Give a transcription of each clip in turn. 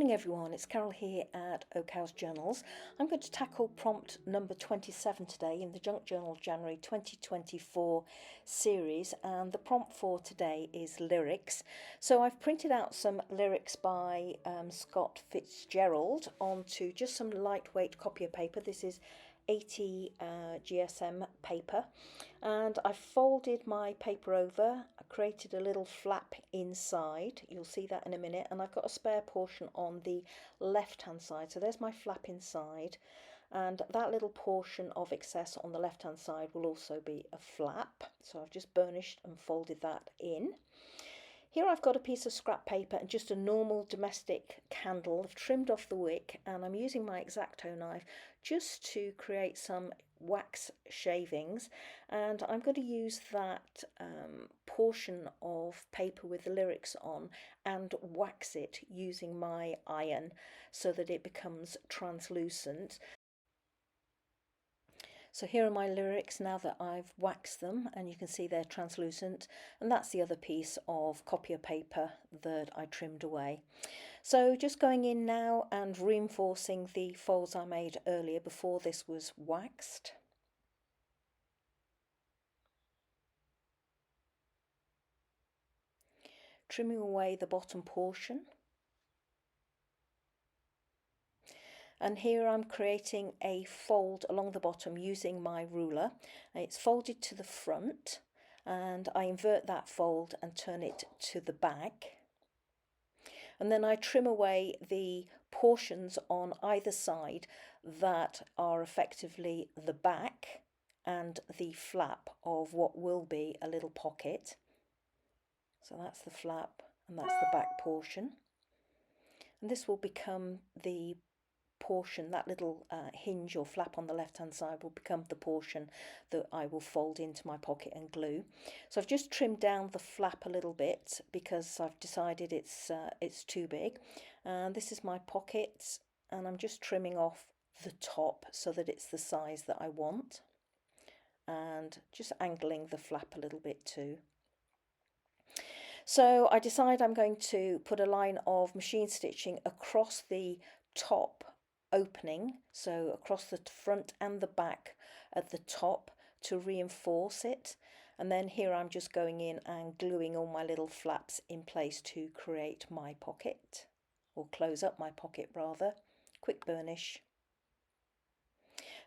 morning everyone, it's Carol here at MegJournals. I'm going to tackle prompt number 27 today in the Junk Journal January 2024 series, and the prompt for today is lyrics. So I've printed out some lyrics by Scott Fitzgerald onto just some lightweight copier paper. This is 80 GSM paper, and I folded my paper over. I created a little flap inside, you'll see that in a minute, and I've got a spare portion on the left hand side. So there's my flap inside, and that little portion of excess on the left hand side will also be a flap. So I've just burnished and folded that in. Here I've got a piece of scrap paper and just a normal domestic candle. I've trimmed off the wick and I'm using my X-Acto knife just to create some wax shavings, and I'm going to use that portion of paper with the lyrics on and wax it using my iron so that it becomes translucent. So here are my lyrics now that I've waxed them, and you can see they're translucent, and that's the other piece of copier paper that I trimmed away. So just going in now and reinforcing the folds I made earlier before this was waxed. Trimming away the bottom portion. And here I'm creating a fold along the bottom using my ruler. It's folded to the front, and I invert that fold and turn it to the back. And then I trim away the portions on either side that are effectively the back and the flap of what will be a little pocket. So that's the flap and that's the back portion. And this will become the portion, that little hinge or flap on the left hand side will become the portion that I will fold into my pocket and glue. So I've just trimmed down the flap a little bit because I've decided it's too big, and this is my pocket, and I'm just trimming off the top so that it's the size that I want, and just angling the flap a little bit too. So I decide I'm going to put a line of machine stitching across the top opening, so across the front and the back at the top to reinforce it, and then here I'm just going in and gluing all my little flaps in place to create my pocket, or close up my pocket rather. Quick burnish,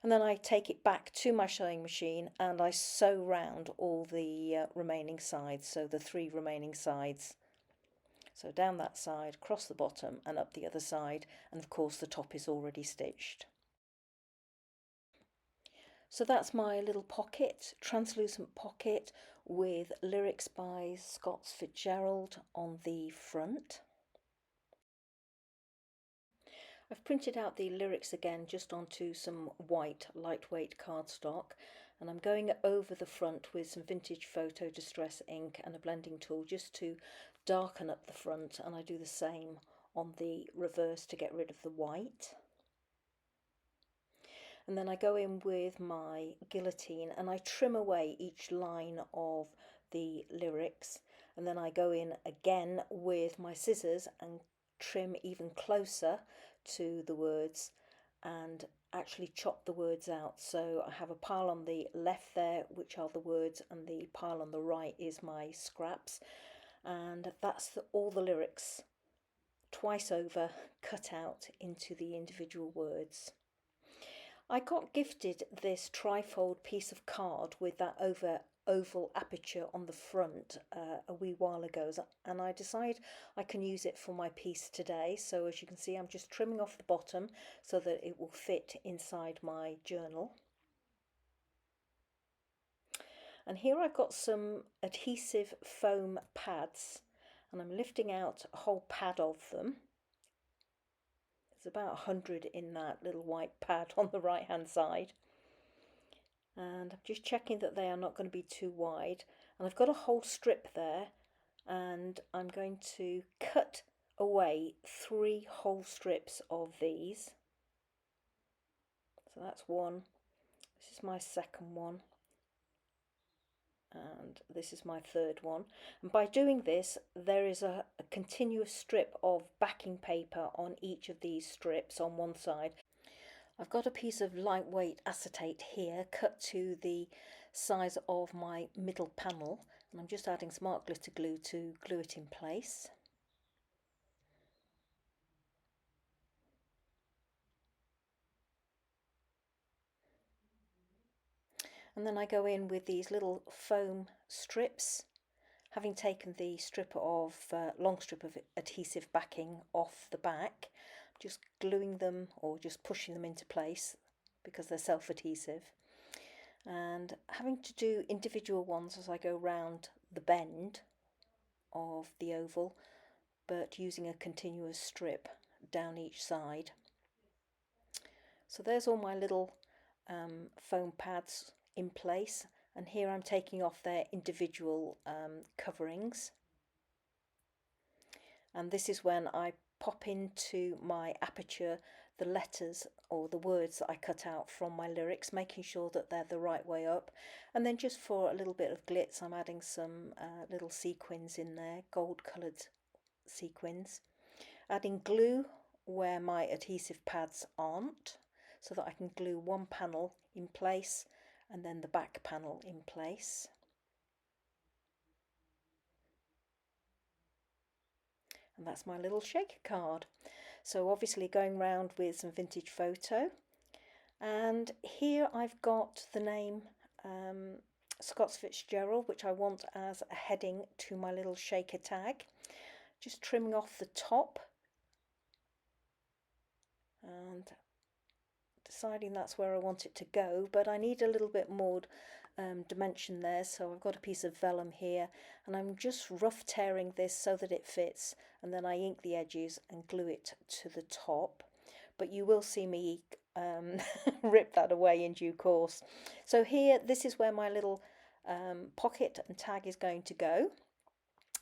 and then I take it back to my sewing machine and I sew round all the remaining sides, so the 3 remaining sides. So down that side, across the bottom and up the other side, and of course the top is already stitched. So that's my little pocket, translucent pocket with lyrics by Scott Fitzgerald on the front. I've printed out the lyrics again just onto some white lightweight cardstock, and I'm going over the front with some vintage photo distress ink and a blending tool just to darken up the front, and I do the same on the reverse to get rid of the white. And then I go in with my guillotine and I trim away each line of the lyrics, and then I go in again with my scissors and trim even closer to the words and actually chop the words out. So I have a pile on the left there which are the words, and the pile on the right is my scraps, and that's all the lyrics twice over cut out into the individual words. I got gifted this trifold piece of card with that oval aperture on the front a wee while ago, and I decide I can use it for my piece today. So as you can see, I'm just trimming off the bottom so that it will fit inside my journal. And here I've got some adhesive foam pads, and I'm lifting out a whole pad of them. There's about 100 in that little white pad on the right hand side, and I'm just checking that they are not going to be too wide, and I've got a whole strip there, and I'm going to cut away 3 whole strips of these. So that's one, this is my second one, and this is my third one. And by doing this, there is a continuous strip of backing paper on each of these strips on one side. I've got a piece of lightweight acetate here cut to the size of my middle panel, and I'm just adding some art glitter glue to glue it in place. And then I go in with these little foam strips, having taken the strip of long strip of adhesive backing off the back, just gluing them or just pushing them into place because they're self-adhesive, and having to do individual ones as I go round the bend of the oval, but using a continuous strip down each side. So there's all my little foam pads in place, and here I'm taking off their individual coverings, and this is when I pop into my aperture the letters or the words that I cut out from my lyrics, making sure that they're the right way up. And then just for a little bit of glitz, I'm adding some little sequins in there, gold coloured sequins, adding glue where my adhesive pads aren't, so that I can glue one panel in place and then the back panel in place. And that's my little shaker card. So obviously going round with some vintage photo, and here I've got the name Scott's Fitzgerald, which I want as a heading to my little shaker tag. Just trimming off the top and deciding that's where I want it to go, but I need a little bit more dimension there, so I've got a piece of vellum here and I'm just rough tearing this so that it fits, and then I ink the edges and glue it to the top, but you will see me rip that away in due course. So here, this is where my little pocket and tag is going to go.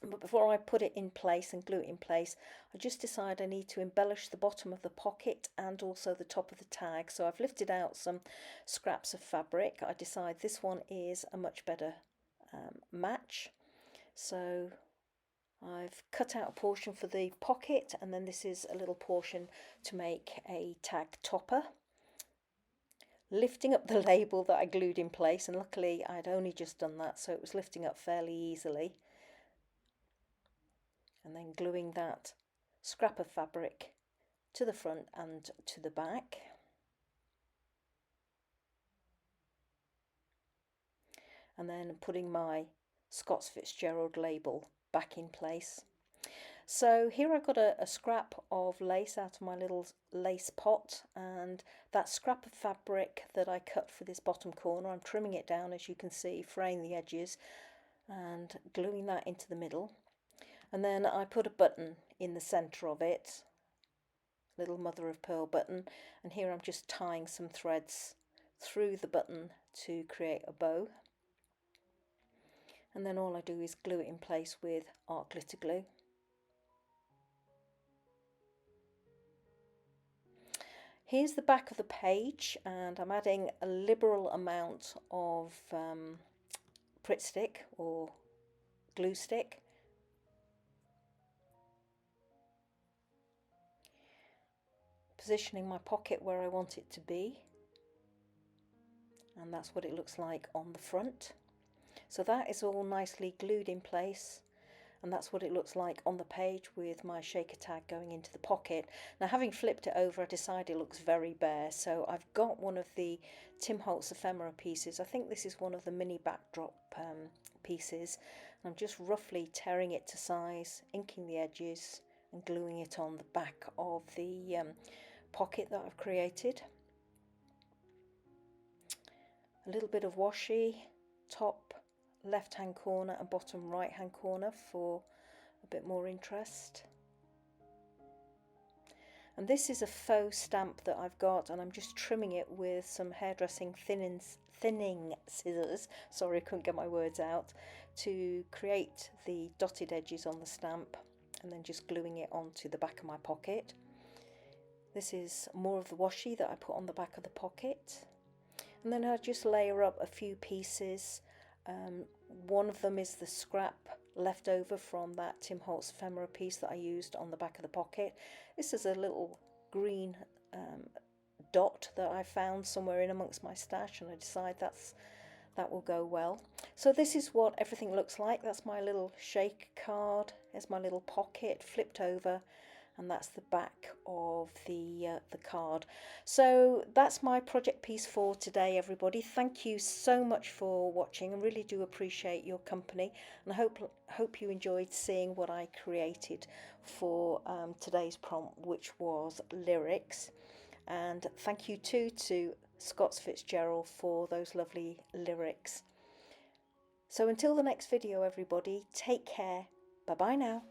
But before I put it in place and glue it in place, I just decide I need to embellish the bottom of the pocket and also the top of the tag. So I've lifted out some scraps of fabric. I decide this one is a much better match. So I've cut out a portion for the pocket, and then this is a little portion to make a tag topper. Lifting up the label that I glued in place, and luckily I'd only just done that, so it was lifting up fairly easily. And then gluing that scrap of fabric to the front and to the back. And then putting my Scott's Fitzgerald label back in place. So here I've got a scrap of lace out of my little lace pot, and that scrap of fabric that I cut for this bottom corner, I'm trimming it down, as you can see, fraying the edges and gluing that into the middle. And then I put a button in the centre of it, little mother of pearl button, and here I'm just tying some threads through the button to create a bow. And then all I do is glue it in place with art glitter glue. Here's the back of the page, and I'm adding a liberal amount of Pritt stick or glue stick. Positioning my pocket where I want it to be, and that's what it looks like on the front. So that is all nicely glued in place, and that's what it looks like on the page with my shaker tag going into the pocket. Now, having flipped it over, I decided it looks very bare, so I've got one of the Tim Holtz ephemera pieces. I think this is one of the mini backdrop pieces. I'm just roughly tearing it to size, inking the edges and gluing it on the back of the pocket that I've created. A little bit of washi, top left hand corner and bottom right hand corner for a bit more interest. And this is a faux stamp that I've got, and I'm just trimming it with some hairdressing thinning scissors, sorry I couldn't get my words out, to create the dotted edges on the stamp, and then just gluing it onto the back of my pocket. This is more of the washi that I put on the back of the pocket, and then I just layer up a few pieces One of them is the scrap left over from that Tim Holtz ephemera piece that I used on the back of the pocket. This is a little green dot that I found somewhere in amongst my stash, and I decide that will go well. So this is what everything looks like. That's my little shake card. There's my little pocket flipped over, and that's the back of the card. So that's my project piece for today, everybody. Thank you so much for watching. I really do appreciate your company, and I hope you enjoyed seeing what I created for today's prompt, which was lyrics. And thank you too to Scott's Fitzgerald for those lovely lyrics. So until the next video, everybody, take care. Bye bye now.